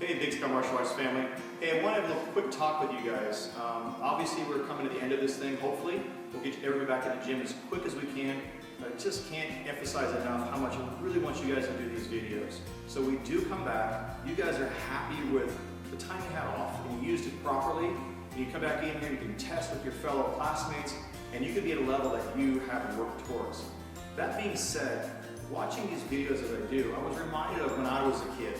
Hey, Big Sky Martial Arts family. Hey, I want to have a little quick talk with you guys. Obviously, we're coming to the end of this thing, hopefully. We'll get everybody back in the gym as quick as we can. I just can't emphasize enough how much I really want you guys to do these videos. So we do come back. You guys are happy with the time you had off and you used it properly. And you come back in here, you can test with your fellow classmates, and you can be at a level that you have worked towards. That being said, watching these videos as I do, I was reminded of when I was a kid.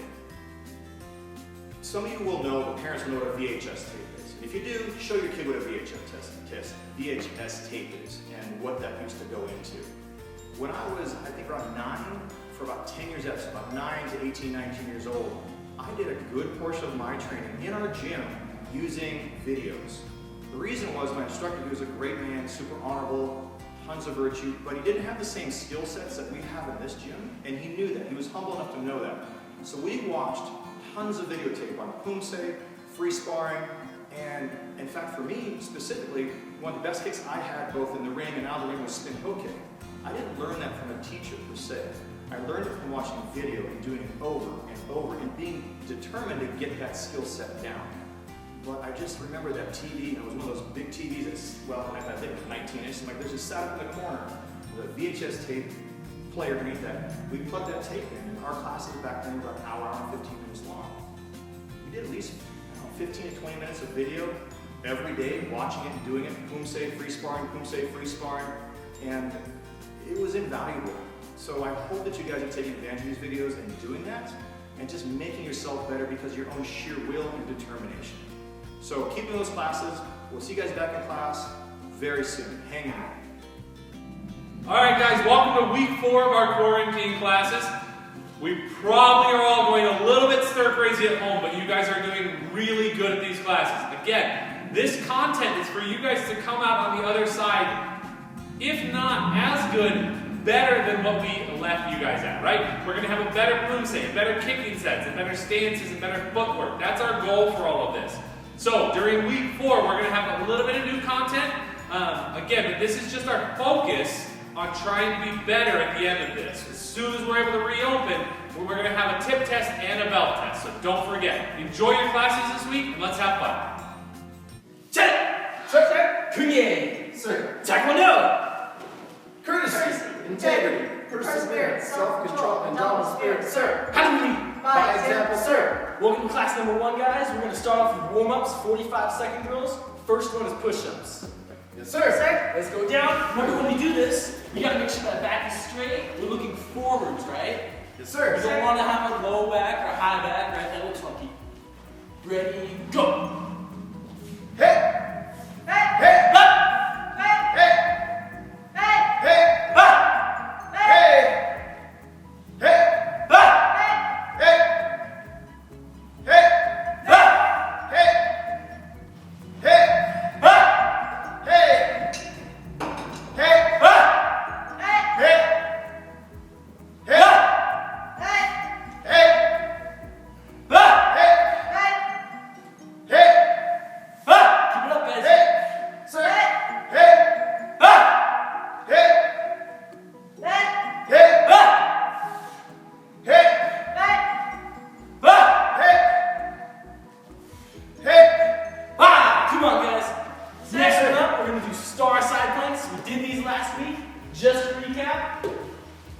Some of you will know, the parents will know what a VHS tape is. If you do, show your kid what a VHS tape is and what that used to go into. When I was, I think around 9, for about 10 years, that's about 9 to 18, 19 years old, I did a good portion of my training in our gym using videos. The reason was my instructor, he was a great man, super honorable, tons of virtue, but he didn't have the same skill sets that we have in this gym, and he knew that. He was humble enough to know that. So we watched tons of videotape on Poomsae, free sparring, and in fact for me specifically, one of the best kicks I had both in the ring and out of the ring was spin hook kick. I didn't learn that from a teacher per se. I learned it from watching video and doing it over and over and being determined to get that skill set down. But I just remember that TV, and it was one of those big TVs that's, well, I think it was 19 inches, like there's just sat up in the corner with a VHS tape player underneath that. We plugged that tape in, and our classes back then were about an hour and 15 minutes long. We did at least 15 to 20 minutes of video every day, watching it and doing it, Poomsae, free sparring, and it was invaluable. So I hope that you guys are taking advantage of these videos and doing that, and just making yourself better because of your own sheer will and determination. So keep doing those classes. We'll see you guys back in class very soon. Hang in. All right, guys, welcome to week 4 of our quarantine classes. We probably are all going a little bit stir crazy at home, but you guys are doing really good at these classes. Again, this content is for you guys to come out on the other side, if not as good, better than what we left you guys at, right? We're going to have a better Poomsae, better kicking sets, and better stances, and better footwork. That's our goal for all of this. So during week 4, we're going to have a little bit of new content. Again, this is just our focus on trying to be better at the end of this. As soon as we're able to reopen, we're going to have a tip test and a belt test. So don't forget, enjoy your classes this week, and let's have fun. Check! Sir! Kunye! Sir! Taekwondo! Courtesy! Integrity! Perseverance! Self-control! And dominant spirit! Sir! How do we lead? By example, sir! Welcome to class number 1, guys. We're going to start off with warm-ups, 45-second drills. First one is push-ups. Yes, sir. Sir. Let's go down. Remember, when we do this, we got to make sure that back is straight. We're looking forwards, right? Yes, sir. You don't want to have a low back or high back, right? That looks funky. Ready, go. Hey! Hey! Hey! Up! Hey! Hey! Hey! Hey! Up! Hey! Hey! Up! Hey! Hey! Hey! Up! Hey! Hey! Up! Hey! Hey! Up! Hey! Hey! Hey! Up! Hey! Hey! Up! Hey! Hey! Up! Keep it up, guys. Hey! Sir! Hey! Up! Hey! Hey! Hey! Up! Hey! Hey! Up! Hey! Hey! Ah! Come on, guys. Next one up, we're going to do star side planks. We did these last week. Just to recap,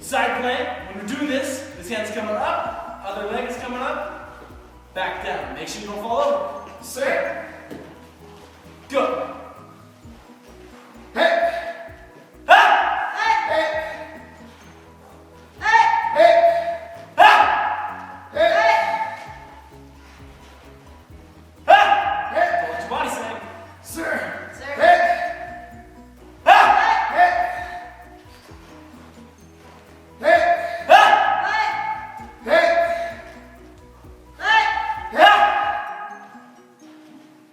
side plank. When we're doing this hand's coming up, other leg is coming up, back down. Make sure you don't fall over. Sir. Go. Hey. Ha! Hey. Hey. Hey. Ha! Hey. Ha! Hey. Don't let your body sag. Sir. Sir. Hey. Ha! Hey. Hey. Ha! Hey.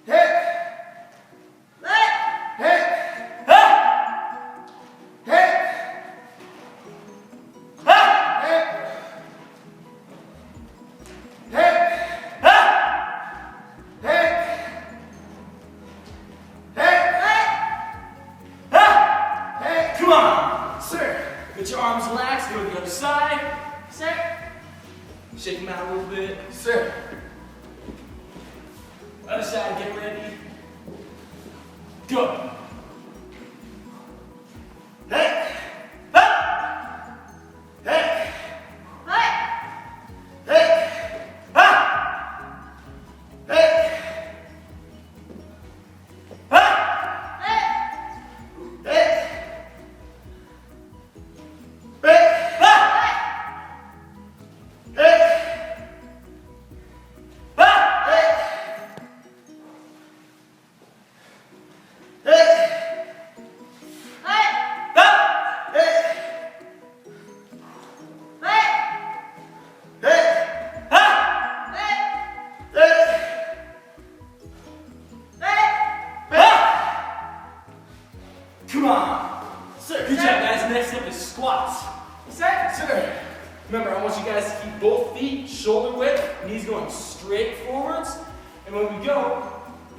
Hey. Hey. Hey. Come on, sir. Get your arms relaxed. Go to the other side. Sir. Shake them out a little bit. Sir. Other side, get ready. Go. Hey. Ha. Hey. Hey. Hey. Ha. Hey. Ha. Hey. Hey. Come on. Sir, good job, guys. Next up is squats. Sir. Remember, I want you guys to keep both feet shoulder width, knees going straight forwards. And when we go,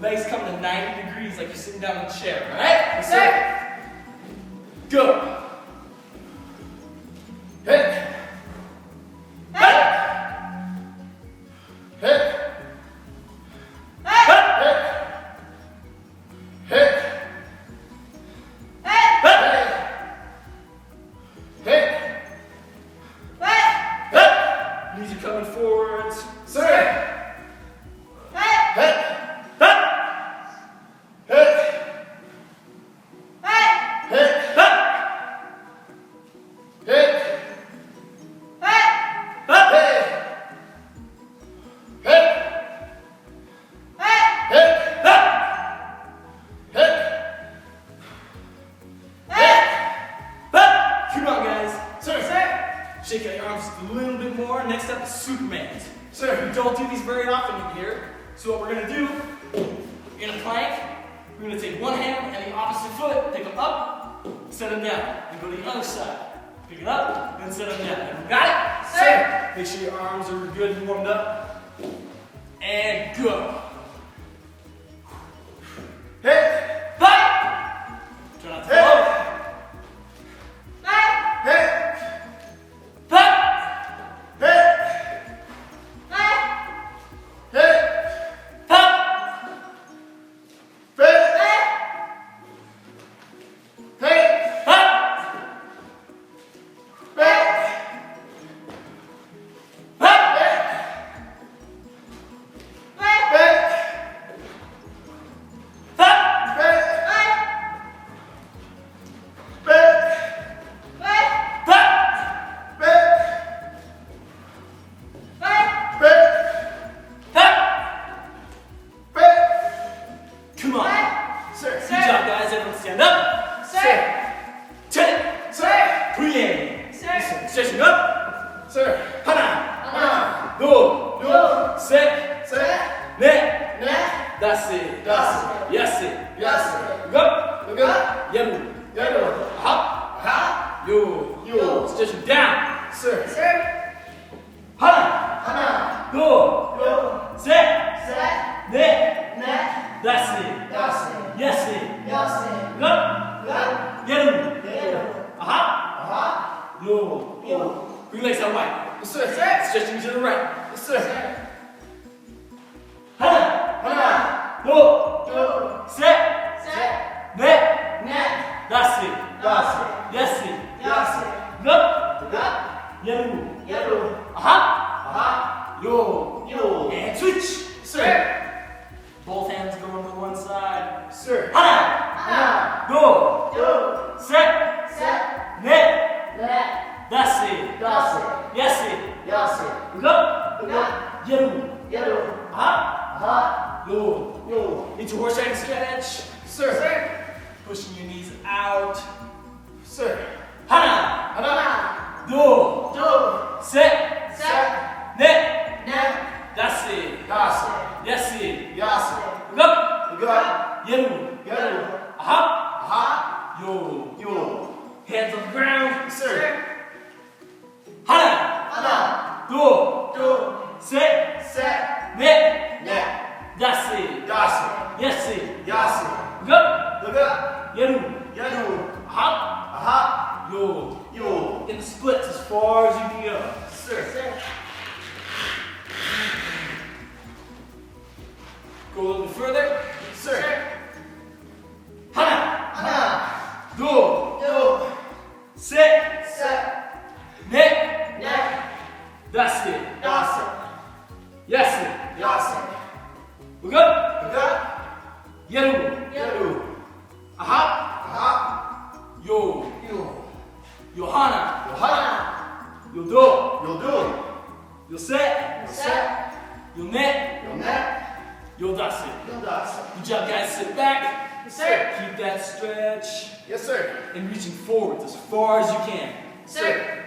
legs come to 90 degrees like you're sitting down in a chair, all right? Yes, sir. Go. Hit. Knees are coming forwards. Sir. Come on, guys. Sir. Shake out your arms just a little bit more. Next up is Superman. Sir, we don't do these very often in here. So what we're gonna do, in a plank, we're gonna take one hand and the opposite foot, pick them up, set them down, and go to the other side. Pick it up, and set them down. Everyone got it? Sir. Make sure your arms are good and warmed up. And go. Hit. Fight. Try not to fall. Come on. Sir. Good job, guys. Everyone stand up. Sir. 10. Sir. Plie. Sir. Stretching up. Sir. 하나. 둘. 셋. 넷. 다섯. 여섯. 일곱. 여덟. 아홉. 요. Stretching down. Sir. 하나. 둘. 셋. 넷. 다섯. 여섯. 일곱. 여덟. 아홉. 요. Bring legs out wide. Yes, sir. Stretching to the right. Yes, sir. 하나. 둘. 셋. 넷. 다섯. 여섯. 일곱. 아홉. 요. And switch. Sir. Both hands go on to one side. Sir. 하나. 둘. 셋. 넷. 다섯. 여섯. 일곱. 아홉. 요. Into horse riding stretch. Sir. Pushing your knees out. Sir. 하나. 둘. 셋. 넷. 다섯. 여섯. 일곱. 아홉. 요. Hands on the ground. Sir. 하나. 둘. 셋. 넷. 다섯. 여섯. 일곱. 아홉. 요. In the splits as far as you can go. Sir. Go a little bit further. Sir. 하나, 하나, 둘, 둘, 셋, 셋, 넷, 넷, 다섯, 다섯, 여섯, 여섯, 일곱, 여덟, 여덟, 열두, 아홉, 아홉, 요, 열, 요하나, 하나, 요둘, 여둘, 요셋, 셋, 요넷, 넷, 요다섯. 여다섯. Good job, guys. Sit back. Yes, sir. Keep that stretch Yes, sir. and reaching forward as far as you can. Sir.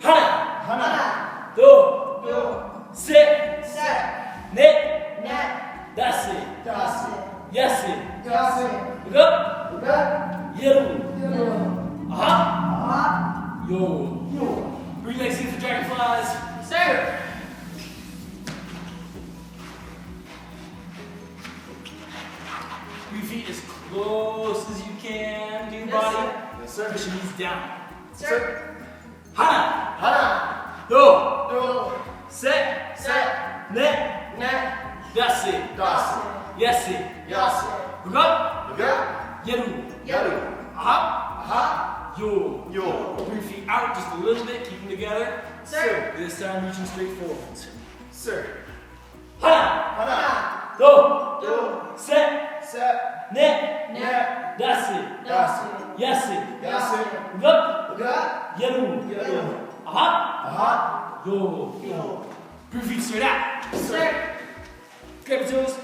하나, 하나, 둘, 둘, 셋, 셋, 넷, 넷, 다섯, 다섯, 여섯, 여섯, 일곱, 여덟, 열두, 열두, 아홉, 아홉, 요. 열. Breathe legs in for dragonflies. Sir. Your feet as close as you can to your Yes, body. sir. Yes, sir. Push your knees down. Sir. 하나, 하나, 둘, 둘, 셋, 셋, 넷, 넷, 다섯, 다섯, 여섯, 여섯, 일곱, 여덟, 열두, 열두, 아홉, 아홉, 요. 열. Open your feet out just a little bit, keep them together. Sir. This time reaching straight forwards. Sir. 하나, 하나, 둘, 둘, 셋, 셋, 넷, 넷, 다섯, 다섯, 여섯, 여섯, 일곱, 여덟, 열두, 열두, 아홉, 아홉, 요. 열. Bring your feet straight out. Sir. Grab your toes,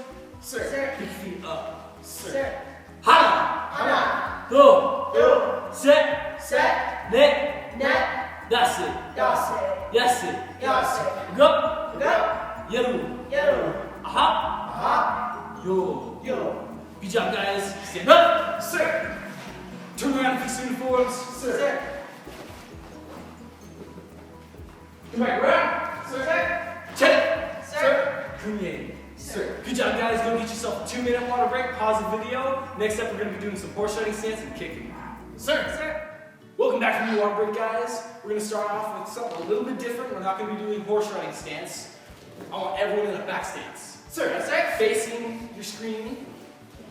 Sir. pick your feet up. Sir. 하나, 하나, 둘, 둘, 셋, 셋, 넷, 넷, 다섯, 다섯, 여섯, 여섯, 일곱, 여덟, 열두, 열두, 아홉, 아홉, 요. 열. Good job, guys. Stand up. Sir. Turn around and fix your uniforms. Sir. Come back around. Sir. Check. Sir. Kunye. Sir. Good job, guys. Go get yourself a 2-minute water break. Pause the video. Next up, we're going to be doing some horse riding stance and kicking. Sir. Sir. Welcome back from your water break, guys. We're going to start off with something a little bit different. We're not going to be doing horse riding stance. I want everyone in a back stance. Sir. Sir. Facing your screen.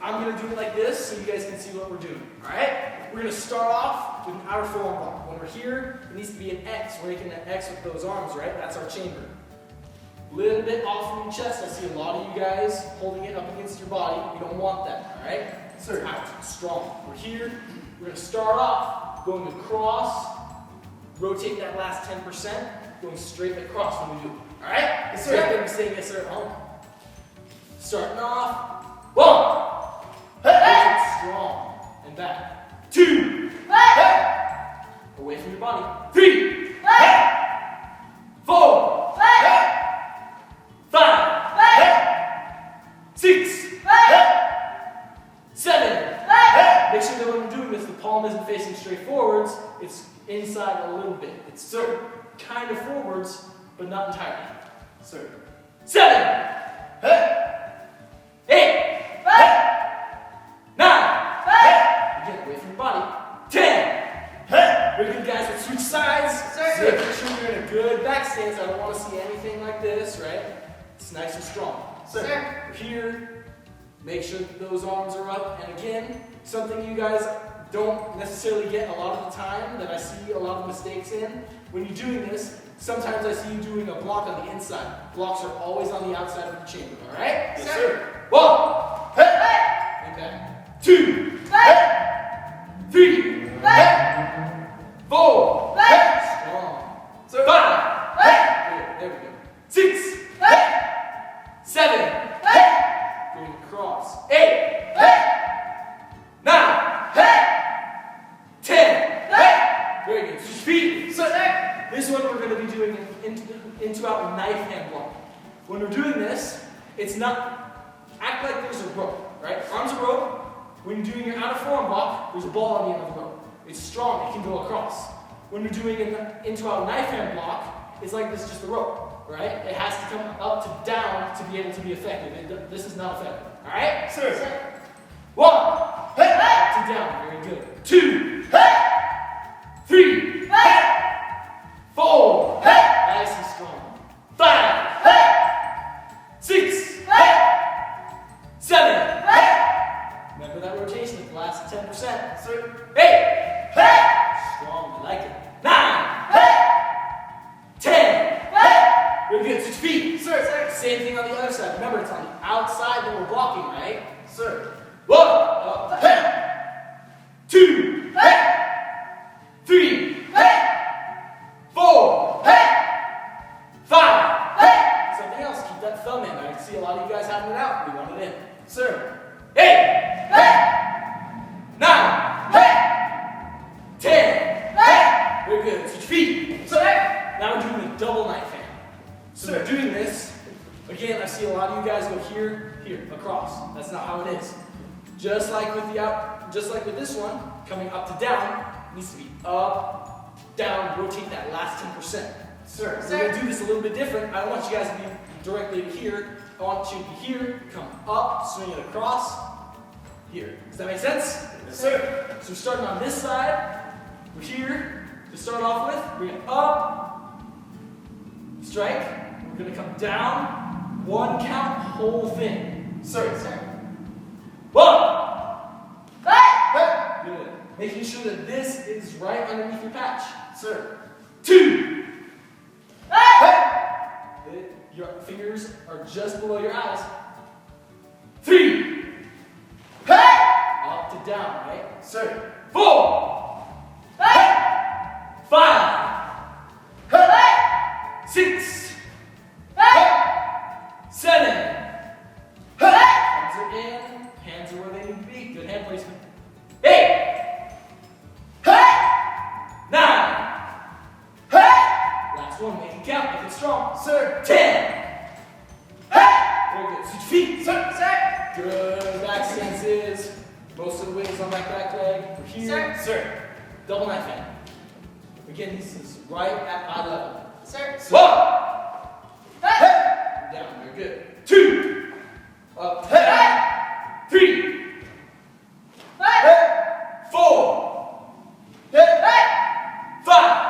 I'm going to do it like this so you guys can see what we're doing. Alright? We're going to start off with an outer forearm block. When we're here, it needs to be an X. We're making an X with those arms, right? That's our chamber. Little bit off from your chest. I see a lot of you guys holding it up against your body. You don't want that, alright? Sir. Out. Strong. We're here. We're going to start off going across. Rotate that last 10%. Going straight across when we do it. Alright? Yes, sir. You guys may be saying yes, sir, at home. Starting off. 1. Hey. Strong. And back. 2. Hey. Away from your body. 3. Hey. 4. Hey. 5. Hey. 6. Hey. 7. Hey. Make sure that when we're doing this, the palm isn't facing straight forwards. It's inside a little bit. It's still kind of forwards, but not entirely. Sir. 7. Hey. 8. Hey. 9. Hey. Again, away from your body. 10. Hey. Very good, guys. Let's switch sides. Sir. Making sure you're in a good back stance. I don't want to see anything like this, right? It's nice and strong. Sir. We're here. Make sure that those arms are up. And again, something you guys don't necessarily get a lot of the time that I see a lot of mistakes in. When you're doing this, sometimes I see you doing a block on the inside. Blocks are always on the outside of the chamber, all right? Yes, sir. 1. Hey. And back. 2. Hey. 3. Hey. 4. Hey. Strong. Sir. 5. Hey. Good. There we go. 6. Hey. 7. Hey. Going across. 8. Hey. 9. Hey. 10. Hey. Very good. Switch feet. Sir. This one we're going to be doing an into out knife hand block. When we're doing this, it's not, act like there's a rope, right? Arms a rope. When you're doing your outer forearm block, there's a ball on the end of the rope. It's strong, it can go across. When we're doing an into out knife hand block, it's like this is just a rope, right? It has to come up to down to be able to be effective. This is not effective, all right? Sir. 1. Hey. Up to down, very good. 2. Hey. 3. Hey. 4. Hey. Nice and strong. 5. Hey. 6. Very good. Switch feet. Sir. Same thing on the other side. Remember, it's on the outside that we're blocking, right? Sir. 1, up, hey. 2, hey. 3, hey. 4, hey. 5, hey. Something else. Keep that thumb in. I see a lot of you guys having it out. We want it in. Sir. 8, hey. 9, hey. 10, hey. Very good. Switch feet. Sir. Now we're doing a double knife hand. So we're doing this. Again, I see a lot of you guys go here, here, across. That's not how it is. Just like with this one, coming up to down, it needs to be up, down, rotate that last 10%. Sir, we're going to do this a little bit different. I don't want you guys to be directly to here. I want you to be here, come up, swing it across, here. Does that make sense? Yes, sir. So we're starting on this side. We're here to start off with. Bring it up, strike. We're going to come down, 1 count, whole thing. Sir. 1. Good. Making sure that this is right underneath your patch. Sir. 2. Your fingers are just below your eyes. 3. Up to down, right? Sir. 4. 5. 6. 7. Hands are in. Hands are where they need to be. Good hand placement. 8. 9. Last one. Make it count. Make it strong. Sir. 10. Very good. Switch feet. Sir. Good. Back stances. Most of the weight is on that back leg. We're here. Sir. Double knife hand. Again, this is right at eye level. Sir. 1. Down. Very good. 2. Up. 3. 4. 5.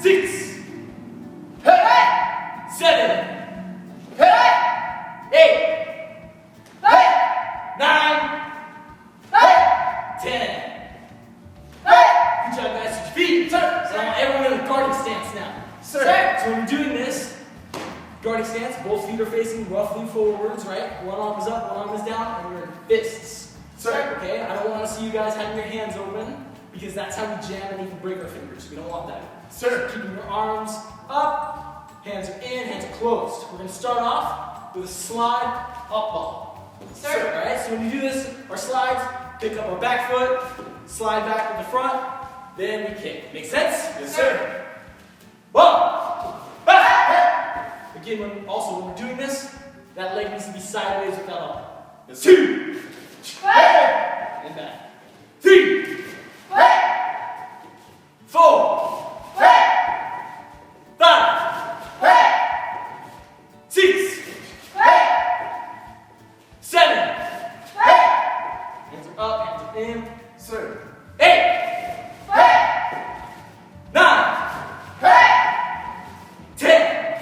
6. 7. 8. 9. 10. Good job, guys. Switch feet. Sir. So I want everyone in a guarding stance now. Sir. So when we're doing this, guarding stance, both feet are facing roughly forwards, right? One arm is up, one arm is down, and you're in fists. Sir. Okay? I don't want to see you guys having your hands open, because that's how we jam and even break our fingers. We don't want that. Sir. Keeping your arms up, hands are in, hands are closed. We're going to start off with a slide up ball. Sir. Alright, so when you do this, our slides, pick up our back foot, slide back with the front, then we kick. Make sense? Yes, sir. 1. Again, when we're doing this, that leg needs to be sideways with that elbow. Yes, 2. And back. 3. 4. 5. 6. 7. Hands are up, hands are in. Sir. 8. 9. 10.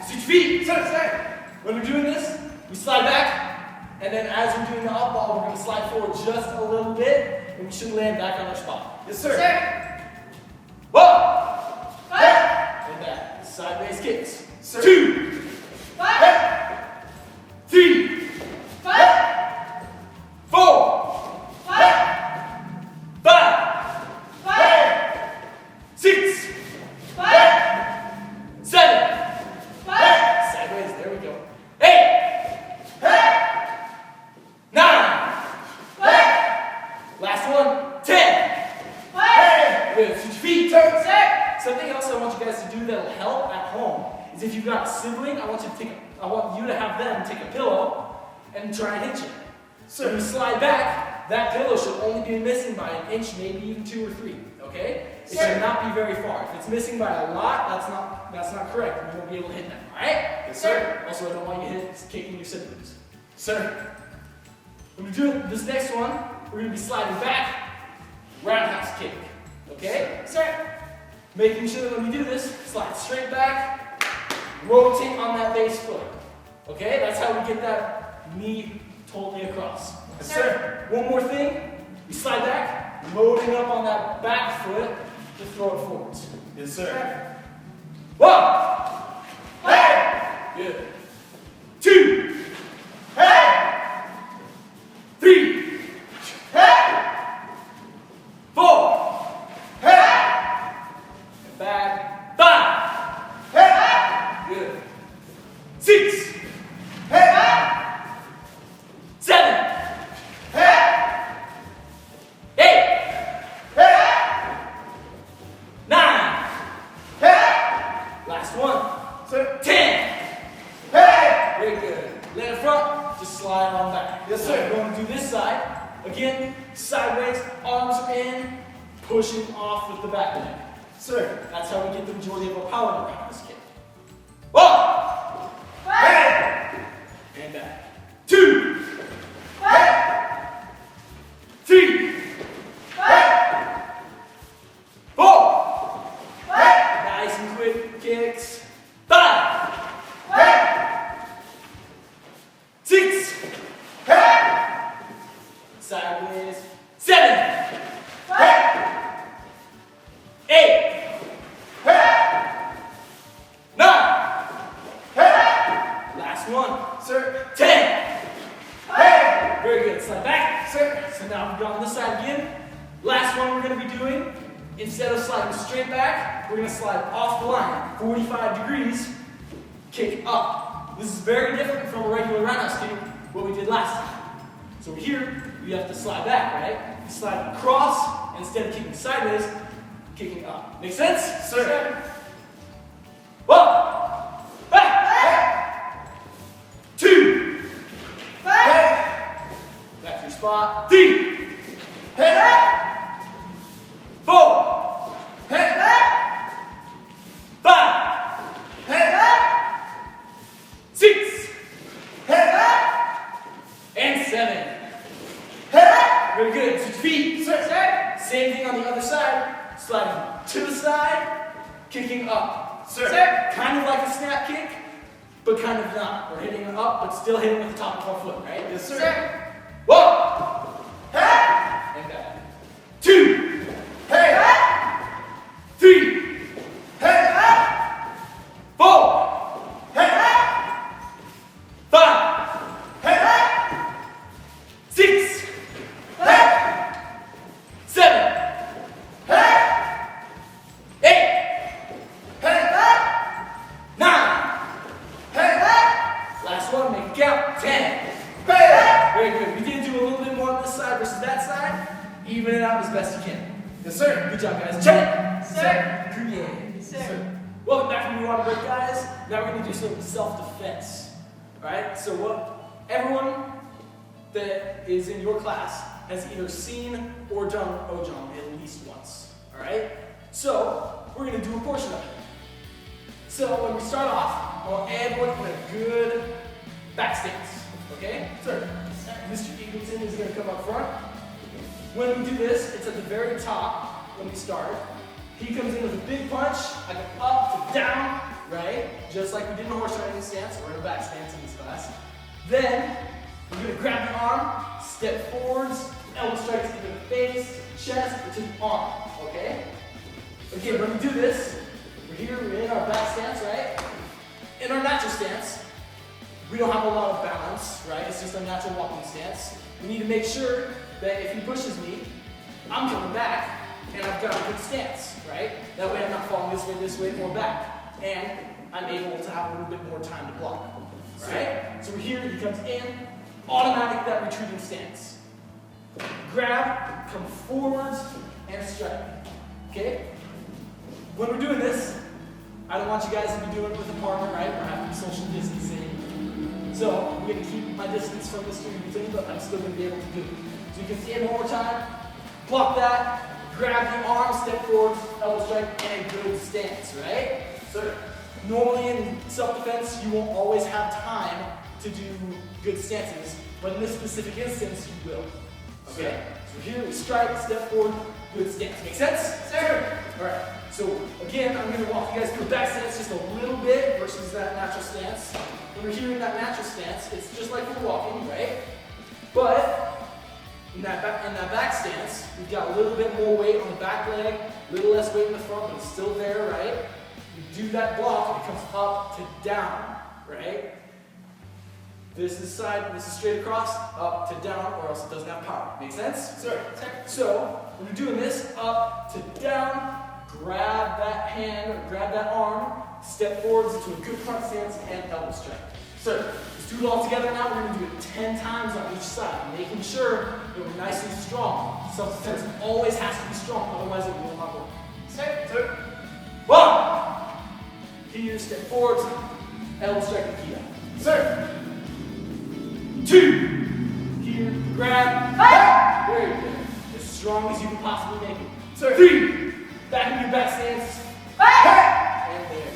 Switch feet. Sir. When we're doing this, we slide back, and then as we're doing the up ball, we're going to slide forward just a little bit, and we should land back on our spot. Yes, sir. 1. And back. Sideways kicks. Sir. 2. 3. 4. 5. 6. 7. Sideways, there we go. 8. 9. Last one. 10. Good. Switch feet. Something else I want you guys to do that'll help at home is if you've got a sibling, I want you to have them take a pillow and try and hit you. So when you slide back, that pillow should only be missing by an inch, maybe even 2 or 3. Okay? It should not be very far. If it's missing by a lot, that's not correct. You won't be able to hit them. Alright? Yes, sir. Also, I don't want you kicking your siblings. Sir. When we're doing this next one, we're going to be sliding back, roundhouse kick. Okay? Sir. Making sure that when we do this, slide straight back, rotate on that base foot. Okay? That's how we get that knee totally across. Yes, sir. One more thing. We slide back, loading up on that back foot to throw it forwards. Yes, sir. 1. Hey! Good. 2. Hey! 3. Hey! 4. Hey! And back. 5. Hey! Good. 6. Hey! 7. Hey! 8. Hey! 9. Hey! Last one. Sir. 10. Hey! Very good. Let it front, just slide on back. Yes, sir. We're going to do this side. Again, sideways, arms are in, pushing off with the back leg. Sir. That's how we get the majority of our power around this kick. 1. Hey! And back. 2. Hey! 3. Hey! 4. Hey! Nice and quick kicks. 5. Hey! 6. Hey! Sideways. 7. Hey! 8. Hey! 9. Hey! Last one. Sir. 10. Hey! Very good. Slide back. Sir. So now we've gone this side again. Last one we're going to be doing, instead of sliding straight back, we're going to slide off the line, 45 degrees, kick up. This is very different from a regular roundhouse kick, what we did last time. So here, we have to slide back, right? We slide across, and instead of kicking sideways, kicking up. Make sense? Sir. 1. Back. 2. Back to your spot. 3. 4. 5. 6. And 7. Very good. Switch feet. Same thing on the other side. Sliding to the side, kicking up. Kind of like a snap kick, but kind of not. We're hitting it up, but still hitting with the top of our foot, right? Yes, sir. 1. And back. 2. 3. 4. 5. 6. 7. 8. 9. Last one, make it count. 10. Very good. We did do a little bit more on this side versus that side. Even it out as best you can. Yes, sir. Good job, guys. Check. Sir. Good. Sir. Welcome back from your water break, guys. Now we're going to do some self-defense. Alright? So what everyone that is in your class has either seen or done Ojong at least once. Alright? So we're going to do a portion of it. So when we start off, I want everyone in a good back stance. Okay? Sir. Mr. Eagleton is going to come up front. When we do this, it's at the very top when we start. He comes in with a big punch. I go up to down, right? Just like we did in a horse riding stance or in a back stance in this class. Then we're going to grab the arm, step forwards, elbow strikes either the face, chest, or to the arm. Okay? Again, when we do this, we're in our back stance, right? In our natural stance, we don't have a lot of balance, right? It's just a natural walking stance. We need to make sure that if he pushes me, I'm coming back and I've got a good stance, right? That way I'm not falling this way, more back. And I'm able to have a little bit more time to block, right? So we're here, he comes in, automatic that retreating stance. Grab, come forwards, and strike, okay? When we're doing this, I don't want you guys to be doing it with a partner, right? We're having social distancing. So I'm going to keep my distance from Mr. Eagleton, but I'm still going to be able to do it. So you can see it one more time. Block that, grab the arm, step forward, elbow strike, and a good stance, right? So normally in self-defense, you won't always have time to do good stances, but in this specific instance, you will. Okay? So here we strike, step forward, good stance. Make sense? Sir. All right. So again, I'm going to walk you guys through back stance just a little bit versus that natural stance. When we're here in that natural stance, it's just like we're walking, right? But in that back stance, we've got a little bit more weight on the back leg, a little less weight in the front, but it's still there, right? We do that block, it comes up to down, right? This is side, this is straight across, up to down, or else it doesn't have power. Make sense? Sir. So, when you're doing this, up to down, grab that hand, or grab that arm, step forwards into a good front stance and elbow strike. Sir, let's do it all together now. We're going to do it 10 times on each side, making sure that we're nice and strong. Self-defense always has to be strong, otherwise it will not work. Sir. 1. Here, step forwards, elbow strike and key out. Sir. 2. Here, grab. Very good. As strong as you can possibly make it. Sir. 3. Back into your back stance. And there.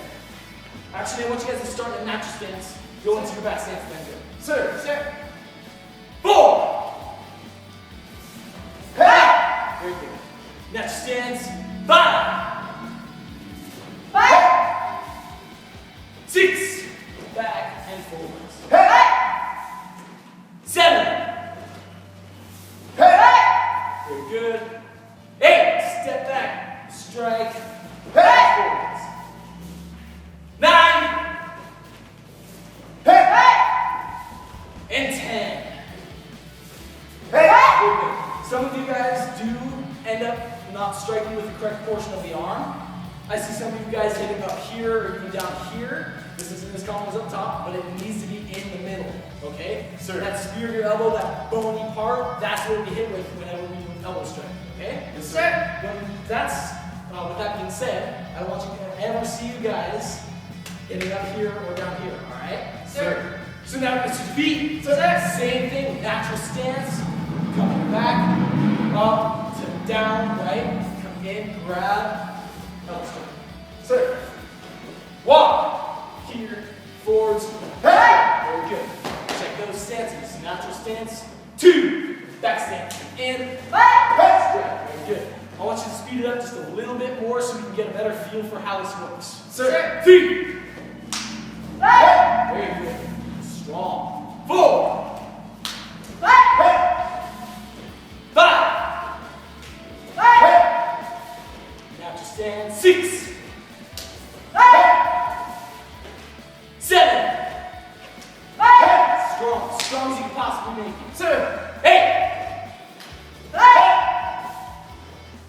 Actually, I want you guys to start in a natural stance. Go into your back stance, then go. Sir. 4. Very good. Natural stance. 5. 6. Back and forwards. 7. Very good. 8. Step back. Strike. Forwards. 9. And 10. Very good. Some of you guys do end up not striking with the correct portion of the arm. I see some of you guys hitting up here or even down here. This column is up top, but it needs to be in the middle, okay? So that spear of your elbow, that bony part, that's what we hit with whenever we do an elbow strike, okay? Yes, sir. With that being said, I don't want you to ever see you guys hitting up here or down here, all right? Sir. So now it's your feet. So that's same thing, natural stance, coming back, up to down, right? Come in, grab, elbow strike. Sir. Walk. Here, forwards, very good. Check those stances. Natural stance, 2, back stance, in, strike, very good. I want you to speed it up just a little bit more so we can get a better feel for how this works. Sir, 3, very good, strong, 4, 5, natural stance, 6, 7. Strong as you can possibly make it. 8.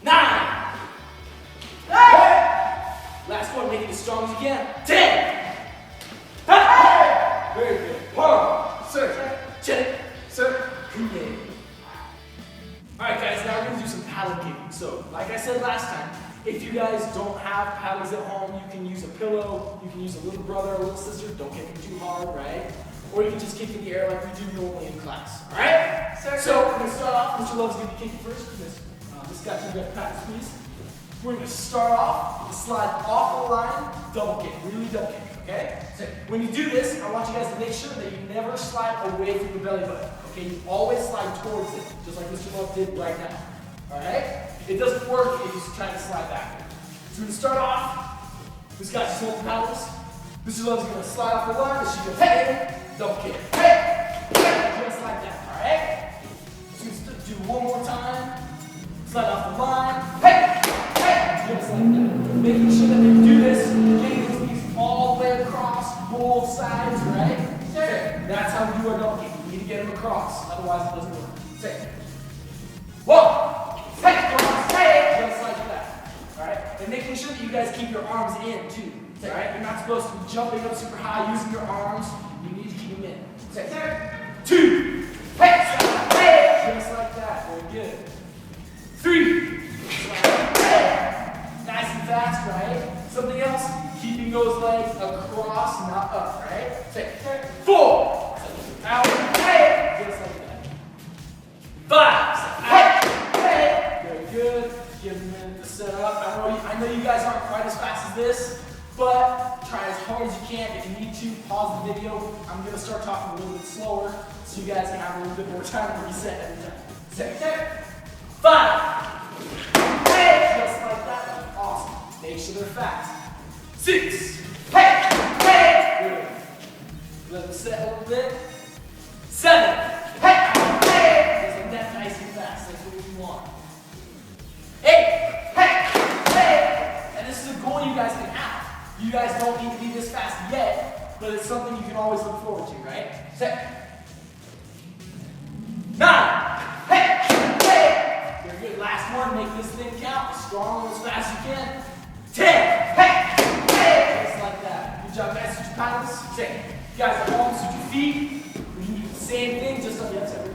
9. Last one, make it as strong as you can. 10. Very good. Sir. Check it. Sir. Good. Alright guys, now we're going to do some paddle kicking. So, like I said last time, if you guys don't have paddles at home, you can use a pillow, you can use a little brother or little sister, don't kick them too hard, right? Or you can just kick in the air like we do normally in class, alright? So we're going to start off, Mr. Love's going to be kicking first, because this got you got to practice, please. We're going to start off, slide off the line, double kick, really double kick, okay? So when you do this, I want you guys to make sure that you never slide away from the belly button, okay? You always slide towards it, just like Mr. Love did right now, alright? It doesn't work if you're trying to slide back. So we're going to start off. This guy's just holding paddles. Mr. Love's going to slide off the line. She goes, hey, double kick, hey, just like that, all right? So we're going to do one more time. Slide off the line, hey, just like that. Making sure that we do this, getting these all the way across both sides, right? Okay. That's how we do our double kick. We need to get them across, otherwise it doesn't work. Say, 1. Just like that. Alright? And making sure that you guys keep your arms in too. Alright? You're not supposed to be jumping up super high using your arms. You need to keep them in. 2. Just like that. Very good. 3. Nice and fast, right? Something else, keeping those legs across, not up, right? 4. Out. Just like that. 5. Very good. Give them a minute to set up. I know you guys aren't quite as fast as this, but try as hard as you can. If you need to, pause the video. I'm going to start talking a little bit slower so you guys can have a little bit more time to reset every time. 5. Just like that. Awesome. Make sure they're fast. 6. Good. Let them set a little bit. 7. Just like that, nice and fast. That's what we want. 8. And this is a goal you guys can have. You guys don't need to be this fast yet, but it's something you can always look forward to, right? 7, 9, hey, hey. Very good. Last one, make this thing count as strong and as fast as you can. 10, hey, hey. Just like that. Good job, guys. Switch your paddles. 6. You guys at home, switch your feet. We can do the same thing just on the other side.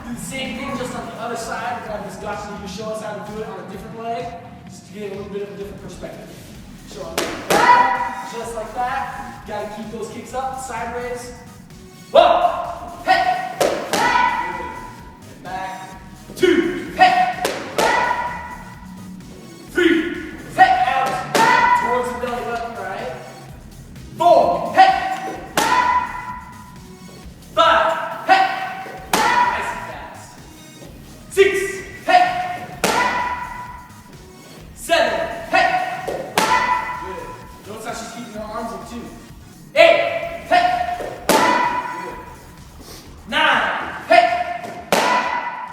Do the same thing just on the other side. We're going to have Miss Gotcha to show us how to do it on a different leg, just to get a little bit of a different perspective. Show them that, just like that. You gotta keep those kicks up, sideways. Whoa! Hey! Good. And back. 2. Hey! 3. Hey! Out. Towards the belly button, right? 4. Hey! 5. Hey! Nice and fast. 6. Hey! 7. Hey! Notice how she's keeping her arms in 2. 8, hey! Good. 9, hey!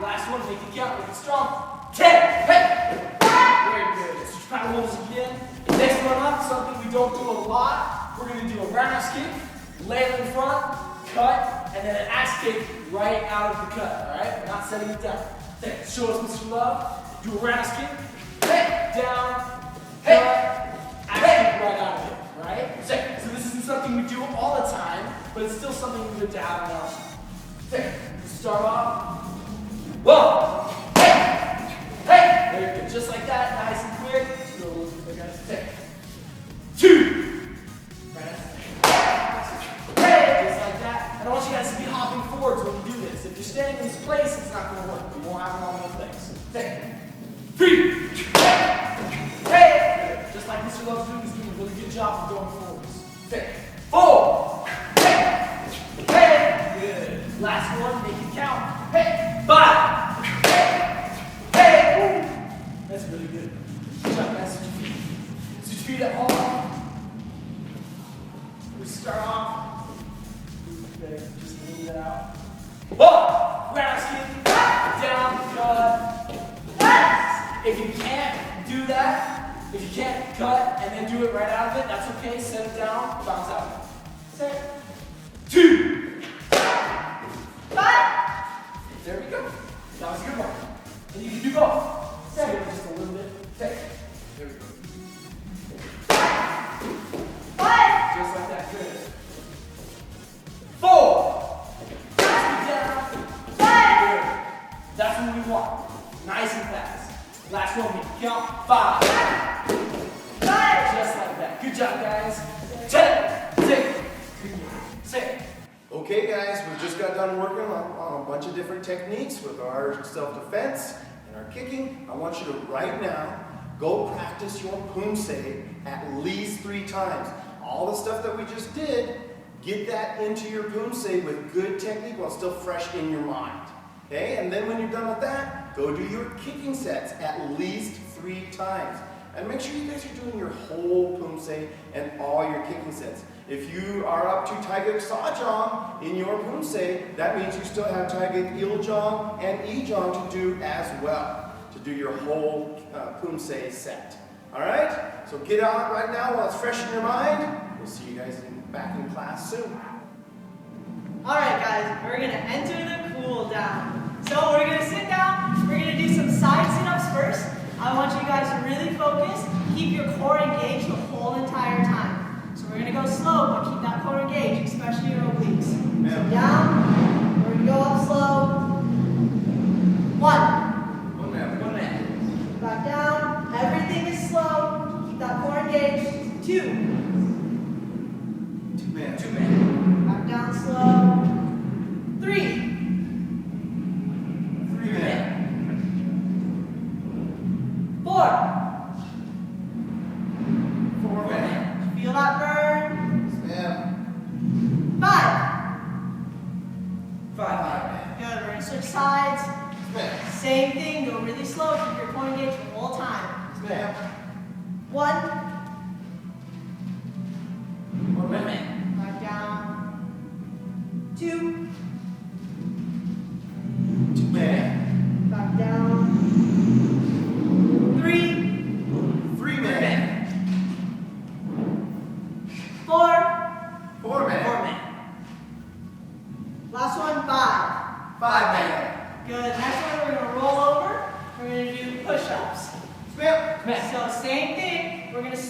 Last one, make it count, make it strong. 10, hey! Very good. Switch paddle holes again. Next one up, something we don't do a lot. We're going to do a roundhouse kick, lay it in front, cut, and then an axe kick right out of the cut, alright? We're not setting it down. Okay, show us Mr. Love. Do a roundhouse kick, hey, down, hey! Axe kick right out of it. Right? So this isn't something we do all the time, but it's still something we would have in our start off. 1, hey, hey, very good. Just like that, nice and quick. Let's go a little bit guys. 2, right. Hey, just like that. And I want you guys to be hopping forwards when you do this. If you're standing in this place, it's not going to work. You won't have long enough legs. 3, hey, just like Mr. Love's doing. Really good job of going forwards. 4, hey, hey, good. Last one, make it count. Hey, 5, hey, that's really good. Good job, guys. Switch your feet. Switch your feet at home. We start off. Okay, just move it out. 1, roundhouse kick, down, cut. If you can't do that, if you can't cut and then do it right out of it, that's okay. Set it down, bounce out. Set. 2, 5. There we go. That was a good one. And you can do both. Set. Just a little bit. Set. There we go. 5. Just like that. Good. 4. Down. 5. Good. That's what we want. Nice and fast. Last one, we count. 5. Just like that. Good job, guys. 10, 6. Okay, guys, we just got done working on a bunch of different techniques with our self-defense and our kicking. I want you to right now go practice your poomsae at least 3 times. All the stuff that we just did, get that into your poomsae with good technique while still fresh in your mind. Okay, and then when you're done with that, go do your kicking sets at least 3 times. And make sure you guys are doing your whole poomsae and all your kicking sets. If you are up to Taeguk Sejong in your poomsae, that means you still have Taeguk Iljong and Ijong to do as well, to do your whole poomsae set. All right? So get on right now while it's fresh in your mind. We'll see you guys back in class soon. Alright guys, we're going to enter the cool down. So we're going to sit down, we're going to do some side sit-ups first. I want you guys to really focus, keep your core engaged the whole entire time. So we're going to go slow, but keep that core engaged, especially your obliques. So down, we're going to go up slow. 1. One man. Back down, everything is slow, keep that core engaged. 2. 2 man. 2 man. Back down slow. 3. 3 man. 4. 4 man. Feel that burn? Man. 5. 5. Good, we're gonna switch sides. Man. Same thing, go really slow, keep your core engaged the whole time. Man. 1. 1 man. Back down. 2. 2 man. Back down. 3. 3 man.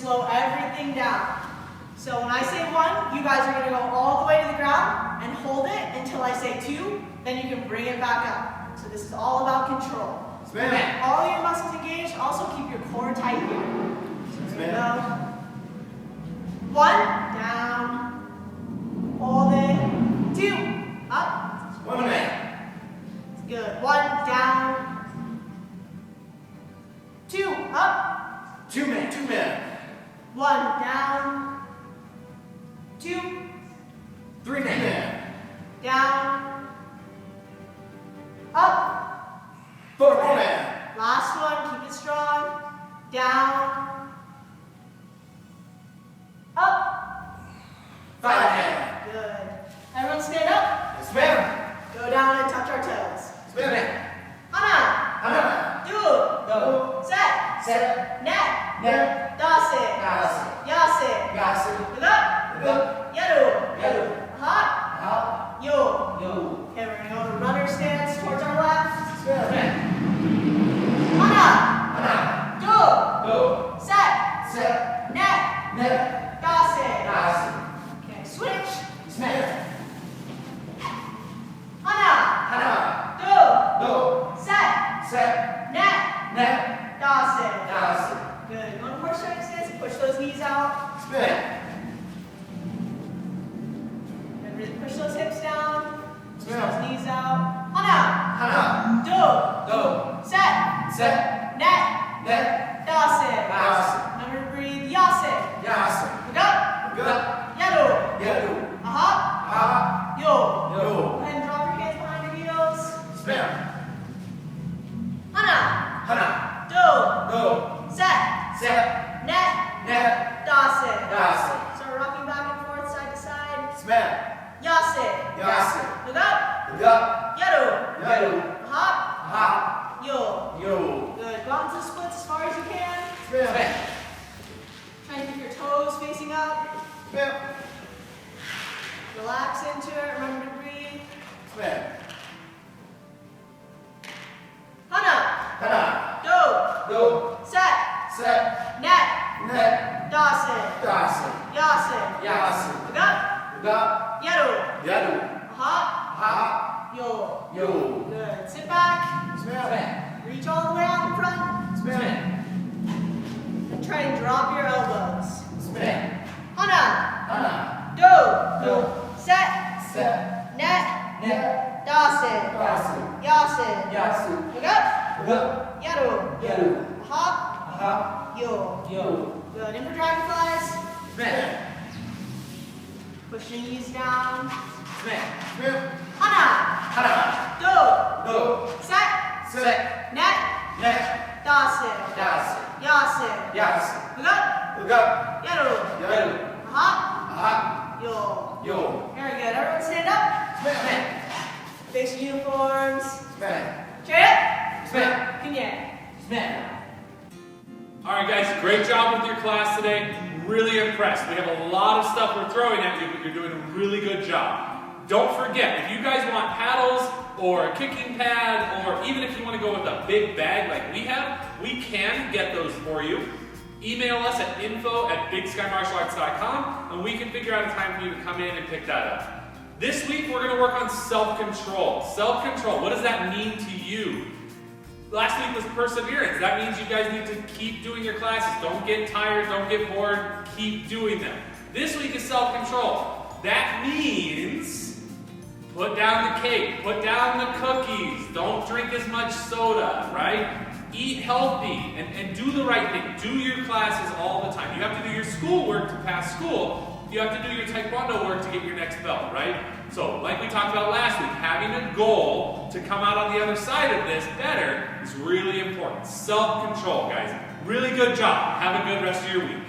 slow everything down. So when I say 1, you guys are going to go all the way to the ground and hold it until I say 2, then you can bring it back up. So this is all about control. Ma'am. All your muscles engaged, also keep your core tight here. So here we go. 1, down, hold it, 2, up. 1 man. Good. 1, down, 2, up. 2 man. 2 man. 1, down, 2, 3 man. down, up. 4 man. Last one, keep it strong. Down, up. 5 man. Good. Everyone stand up. Yes, ma'am. Go down and touch our toes. Yes, ma'am. Hana. Hana. Do. Do. Set. Set. Net. Net. Dase. Dase. Yase. Yase. Look up. Look up. Yaru. Yaru. Hot. Up. Yo. Yo. Okay, we're gonna go to runner stance towards our left. Yes, ma'am. Hana. Hana. Do. Do. Set. Set. Net. Net. Dase. Dase. Okay, switch. Yes, ma'am. Hana. Hana. Do. Do. Set. Set. Net. Net. Dase. Dase. Good. Go to horse riding stance and push those knees out. Yes, ma'am. And really push those hips down. Push Yeah. those knees out. Hana. Hana. Do. Do. Set. Set. Net. Net. Dase. Dase. Remember to breathe. Yase. Yase. Look up. Look up. Yaru. Yaru. Aha. Ha. Yo. Yo. Go ahead and drop your hands behind your heels. Yes, ma'am. Hana. Hana. Do. Do. Set. Set. Net. Net. Dase. Dase. Start rocking back and forth, side to side. Yes, ma'am. Yase. Yase. Look up. Look up. Yaru. Yaru. Aha. Ha. Yo. Yo. Good. Go on to the splits as far as you can. Yes, ma'am. Try to keep your toes facing up. Yes, ma'am. Relax into it. Remember to breathe. Yes, ma'am. Hana. Hana. Do. Do. Set. Set. Net. Net. Dase. Dase. Yase. Yase. Look up. Look up. Yaru. Yaru. Aha. Ha. Yo. Yo. Good. Sit back. Yes, ma'am. Smack. Reach all the way out in front. Yes, ma'am. Smack. And try and drop your elbows. Smack. Hana. Hana. Do. Do. Set. Set. Net. Net. Dase. Dase. Yase. Yasu. Look up. Look up. Yaru. Yaru. Aha. Ha. Yo. Yo. Good. In for dragonflies. Smack. Push your knees down. Smack. Yes, ma'am. Hana. Hana. Do. Do. Set. Set. Net. Net. Dase. Dase. Yase. Yasu. Look up. Look up. Yaru. Yaru. Aha. Ha. Yo. Yo. Very good. Everyone stand up. Smack. Fix your uniforms. Smack. Chariot. Smack. Pinye. Smack. All right, guys, great job with your class today. Really impressed. We have a lot of stuff we're throwing at you, but you're doing a really good job. Don't forget, if you guys want paddles or a kicking pad, or even if you want to go with a big bag like we have, we can get those for you. Email us at info@bigskymartialarts.com and we can figure out a time for you to come in and pick that up. This week, we're going to work on self-control. Self-control, what does that mean to you? Last week was perseverance. That means you guys need to keep doing your classes. Don't get tired, don't get bored, keep doing them. This week is self-control. That means put down the cake, put down the cookies, don't drink as much soda, right? Eat healthy and do the right thing. Do your classes all the time. You have to do your schoolwork to pass school. You have to do your taekwondo work to get your next belt, right? So, like we talked about last week, having a goal to come out on the other side of this better is really important. Self-control, guys. Really good job. Have a good rest of your week.